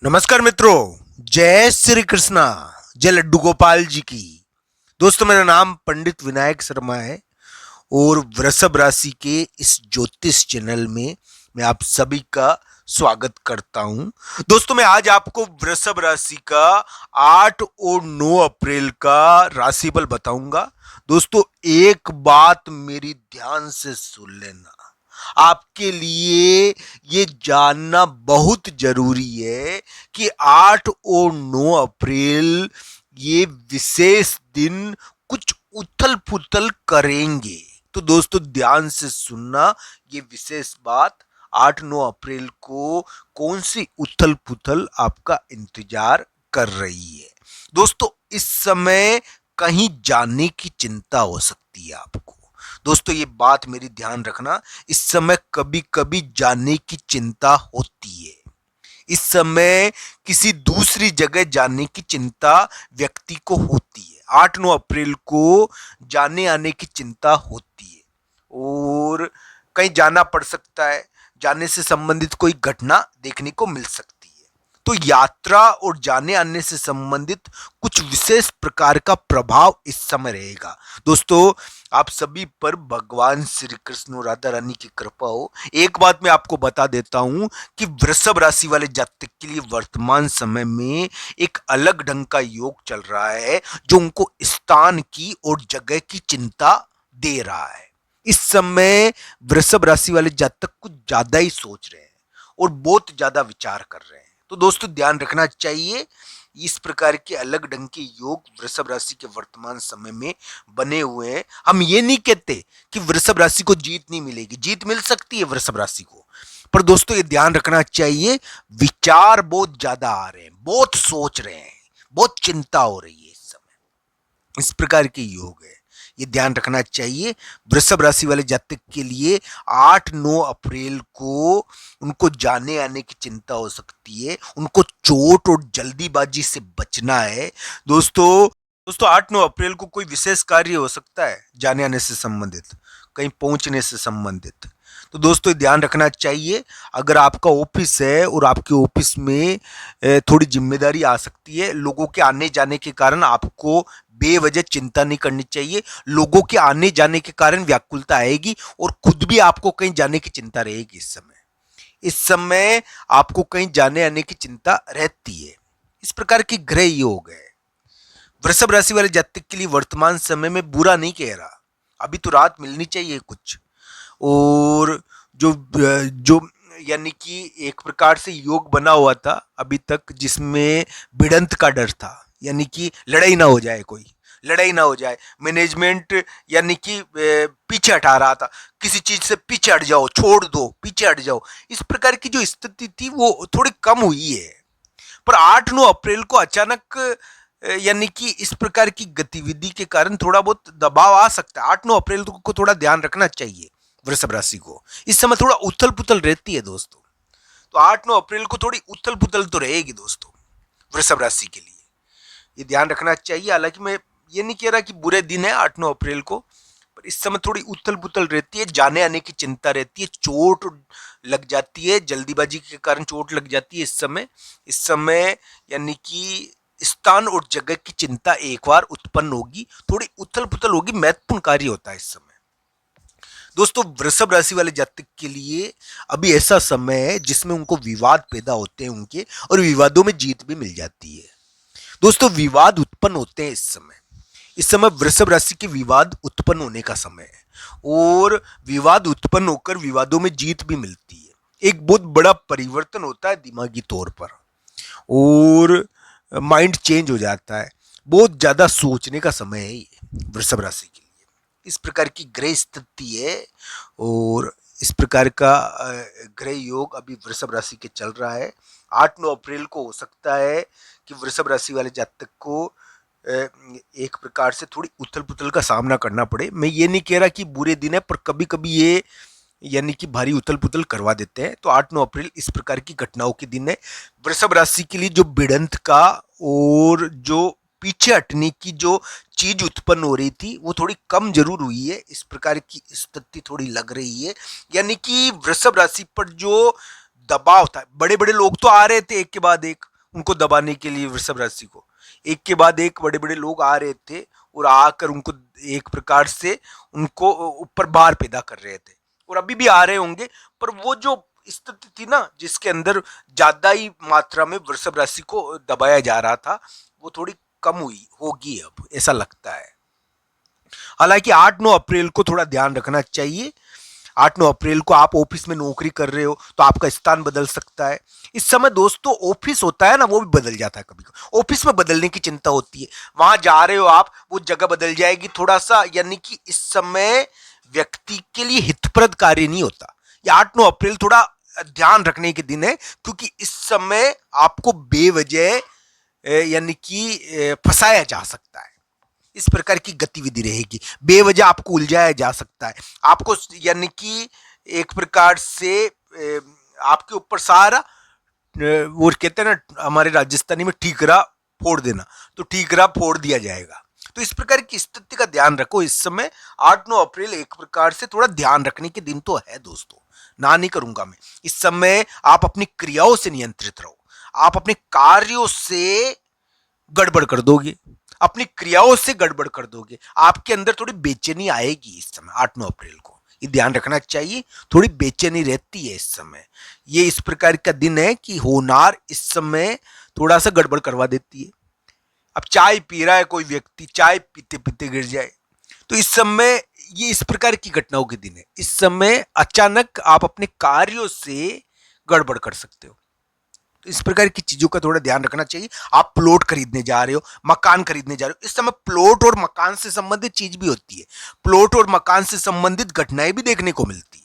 नमस्कार मित्रों, जय श्री कृष्णा, जय लड्डू गोपाल जी की। दोस्तों, मेरा नाम पंडित विनायक शर्मा है और वृषभ राशि के इस ज्योतिष चैनल में मैं आप सभी का स्वागत करता हूं। दोस्तों, मैं आज आपको वृषभ राशि का 8 और 9 अप्रैल का राशिफल बताऊंगा। दोस्तों, एक बात मेरी ध्यान से सुन लेना, आपके लिए ये जानना बहुत जरूरी है कि 8 और 9 अप्रैल ये विशेष दिन कुछ उथल पुथल करेंगे। तो दोस्तों, ध्यान से सुनना, ये विशेष बात 8-9 अप्रैल को कौन सी उथल पुथल आपका इंतजार कर रही है। दोस्तों, इस समय कहीं जाने की चिंता हो सकती है आपको। दोस्तों, ये बात मेरी ध्यान रखना, इस समय कभी कभी जाने की चिंता होती है। इस समय किसी दूसरी जगह जाने की चिंता व्यक्ति को होती है। 8-9 अप्रैल को जाने आने की चिंता होती है और कहीं जाना पड़ सकता है, जाने से संबंधित कोई घटना देखने को मिल सकती है। तो यात्रा और जाने आने से संबंधित कुछ विशेष प्रकार का प्रभाव इस समय रहेगा। दोस्तों, आप सभी पर भगवान श्री कृष्ण और राधा रानी की कृपा हो। एक बात मैं आपको बता देता हूं कि वृषभ राशि वाले जातक के लिए वर्तमान समय में एक अलग ढंग का योग चल रहा है, जो उनको स्थान की और जगह की चिंता दे रहा है। इस समय वृषभ राशि वाले जातक कुछ ज्यादा ही सोच रहे हैं और बहुत ज्यादा विचार कर रहे हैं। तो दोस्तों, ध्यान रखना चाहिए, इस प्रकार के अलग ढंग के योग वृषभ राशि के वर्तमान समय में बने हुए हैं। हम ये नहीं कहते कि वृषभ राशि को जीत नहीं मिलेगी, जीत मिल सकती है वृषभ राशि को, पर दोस्तों ये ध्यान रखना चाहिए, विचार बहुत ज्यादा आ रहे हैं, बहुत सोच रहे हैं, बहुत चिंता हो रही है इस समय। इस प्रकार के योग है, ये ध्यान रखना चाहिए। वृषभ राशि वाले जातक के लिए 8-9 अप्रैल को उनको जाने आने की चिंता हो सकती है, उनको चोट और जल्दीबाजी से बचना है। दोस्तों 8-9 अप्रैल को कोई विशेष कार्य हो सकता है जाने आने से संबंधित, कहीं पहुंचने से संबंधित। तो दोस्तों ये ध्यान रखना चाहिए, अगर आपका ऑफिस है और आपके ऑफिस में थोड़ी जिम्मेदारी आ सकती है, लोगों के आने जाने के कारण आपको बेवजह चिंता नहीं करनी चाहिए। लोगों के आने जाने के कारण व्याकुलता आएगी और खुद भी आपको कहीं जाने की चिंता रहेगी। इस समय आपको कहीं जाने आने की चिंता रहती है। इस प्रकार की ग्रह योग है। वृषभ राशि वाले जातक के लिए वर्तमान समय में बुरा नहीं कह रहा, अभी तो राहत मिलनी चाहिए कुछ। और जो जो यानी कि एक प्रकार से योग बना हुआ था अभी तक, जिसमें भिड़ंत का डर था, यानी कि लड़ाई ना हो जाए, कोई लड़ाई ना हो जाए, मैनेजमेंट यानी कि पीछे हटा रहा था, किसी चीज से पीछे हट जाओ, छोड़ दो, पीछे हट जाओ, इस प्रकार की जो स्थिति थी वो थोड़ी कम हुई है। पर 8-9 अप्रैल को अचानक यानी कि इस प्रकार की गतिविधि के कारण थोड़ा बहुत दबाव आ सकता है। 8-9 अप्रैल को थोड़ा ध्यान रखना चाहिए वृषभ राशि को, इस समय थोड़ा उथल पुथल रहती है दोस्तों। तो 8-9 अप्रैल को थोड़ी उथल पुथल तो रहेगी दोस्तों वृषभ राशि के लिए, ये ध्यान रखना चाहिए। हालांकि मैं ये नहीं कह रहा कि बुरे दिन है 8-9 अप्रैल को, पर इस समय थोड़ी उथल पुथल रहती है, जाने आने की चिंता रहती है, चोट लग जाती है, जल्दीबाजी के कारण चोट लग जाती है इस समय यानी कि स्थान और जगह की चिंता एक बार उत्पन्न होगी, थोड़ी उथल पुथल होगी, महत्वपूर्ण कार्य होता है इस समय। दोस्तों, वृषभ राशि वाले जातक के लिए अभी ऐसा समय है जिसमें उनको विवाद पैदा होते हैं उनके, और विवादों में जीत भी मिल जाती है। दोस्तों, विवाद उत्पन्न होते हैं इस समय वृषभ राशि के विवाद उत्पन्न होने का समय है, और विवाद उत्पन्न होकर विवादों में जीत भी मिलती है। एक बहुत बड़ा परिवर्तन होता है दिमागी तौर पर, और माइंड चेंज हो जाता है। बहुत ज्यादा सोचने का समय है ये वृषभ राशि के लिए, इस प्रकार की ग्रह स्थिति है, और इस प्रकार का ग्रह योग अभी वृषभ राशि के चल रहा है। 8-9 अप्रैल को हो सकता है कि वृषभ राशि वाले जातक को एक प्रकार से थोड़ी उथल पुथल का सामना करना पड़े। मैं ये नहीं कह रहा कि बुरे दिन है, पर कभी कभी ये यानी कि भारी उथल पुथल करवा देते हैं। तो 8-9 अप्रैल इस प्रकार की घटनाओं के दिन है। वृषभ राशि के लिए जो भिड़ंत का और जो पीछे हटने की जो चीज उत्पन्न हो रही थी वो थोड़ी कम जरूर हुई है, इस प्रकार की स्थिति थोड़ी लग रही है। यानी कि वृषभ राशि पर जो दबाव था, बड़े बड़े लोग तो आ रहे थे एक के बाद एक उनको दबाने के लिए, वृषभ राशि को एक के बाद एक बड़े बड़े लोग आ रहे थे और आकर उनको एक प्रकार से उनको ऊपर भार पैदा कर रहे थे, और अभी भी आ रहे होंगे। पर वो जो स्थिति थी ना जिसके अंदर ज्यादा ही मात्रा में वृषभ राशि को दबाया जा रहा था, वो थोड़ी कम हुई होगी अब, ऐसा लगता है। हालांकि 8-9 अप्रैल को थोड़ा ध्यान रखना चाहिए। 8-9 अप्रैल को आप ऑफिस में नौकरी कर रहे हो तो आपका स्थान बदल सकता है। इस समय दोस्तों ऑफिस होता है ना, वो भी बदल जाता है कभी कभी। ऑफिस में बदलने की चिंता होती है, वहां जा रहे हो आप, वो जगह बदल जाएगी थोड़ा सा, यानी कि इस समय व्यक्ति के लिए हितप्रद कार्य नहीं होता। ये 8-9 अप्रैल थोड़ा ध्यान रखने के दिन है, क्योंकि इस समय आपको बेवजह यानी कि फंसाया जा सकता है। इस प्रकार की गतिविधि रहेगी, बेवजह आपको उलझाया जा सकता है, आपको यानी कि एक प्रकार से आपके ऊपर सारा वो कहते हैं ना हमारे राजस्थानी में ठीकरा फोड़ देना, तो ठीकरा फोड़ दिया जाएगा। तो इस प्रकार की स्थिति का ध्यान रखो इस समय। 8-9 अप्रैल एक प्रकार से थोड़ा ध्यान रखने के दिन तो है दोस्तों, ना नहीं करूंगा मैं। इस समय आप अपनी क्रियाओं से नियंत्रित रहो, आप अपने कार्यों से गड़बड़ कर दोगे, अपनी क्रियाओं से गड़बड़ कर दोगे, आपके अंदर थोड़ी बेचैनी आएगी इस समय 8-9 अप्रैल को, ये ध्यान रखना चाहिए। थोड़ी बेचैनी रहती है इस समय, ये इस प्रकार का दिन है कि होनार इस समय थोड़ा सा गड़बड़ करवा देती है। अब चाय पी रहा है कोई व्यक्ति, चाय पीते पीते गिर जाए, तो इस समय ये इस प्रकार की घटनाओं के दिन है। इस समय अचानक आप अपने कार्यों से गड़बड़ कर सकते हो, तो इस प्रकार की चीजों का थोड़ा ध्यान रखना चाहिए। आप प्लॉट खरीदने जा रहे हो, मकान खरीदने जा रहे हो, इस समय प्लॉट और मकान से संबंधित चीज भी होती है, प्लॉट और मकान से संबंधित घटनाएं भी देखने को मिलती है।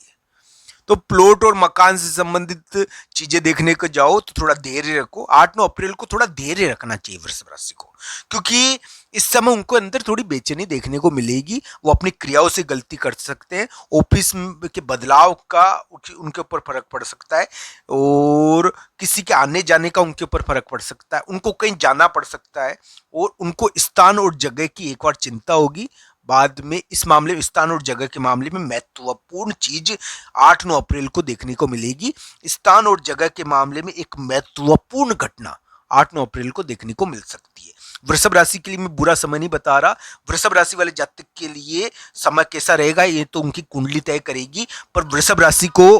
तो प्लॉट और मकान से संबंधित चीजें देखने को जाओ तो थोड़ा धैर्य रखो। 8-9 अप्रैल को थोड़ा धैर्य रखना चाहिए वृषभ राशि को, क्योंकि इस समय उनको अंदर थोड़ी बेचैनी देखने को मिलेगी, वो अपनी क्रियाओं से गलती कर सकते हैं, ऑफिस के बदलाव का उनके ऊपर फर्क पड़ सकता है, और किसी के आने जाने का उनके ऊपर फर्क पड़ सकता है, उनको कहीं जाना पड़ सकता है, और उनको स्थान और जगह की एक बार चिंता होगी। बाद में इस मामले में, स्थान और जगह के मामले में महत्वपूर्ण चीज 8-9 अप्रैल को देखने को मिलेगी। स्थान और जगह के मामले में एक महत्वपूर्ण घटना 8-9 अप्रैल को देखने को मिल सकती है। वृषभ राशि के लिए मैं बुरा समय नहीं बता रहा, वृषभ राशि वाले जातक के लिए समय कैसा रहेगा ये तो उनकी कुंडली तय करेगी, पर वृषभ राशि को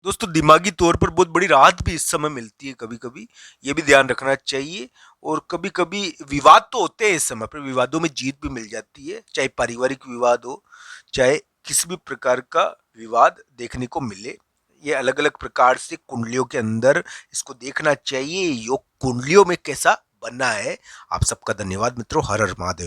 दोस्तों दिमागी तौर पर बहुत बड़ी राहत भी इस समय मिलती है कभी कभी, ये भी ध्यान रखना चाहिए। और कभी कभी विवाद तो होते हैं इस समय पर, विवादों में जीत भी मिल जाती है, चाहे पारिवारिक विवाद हो, चाहे किसी भी प्रकार का विवाद देखने को मिले। ये अलग अलग प्रकार से कुंडलियों के अंदर इसको देखना चाहिए, योग कुंडलियों में कैसा बना है। आप सबका धन्यवाद मित्रों, हर हर महादेव।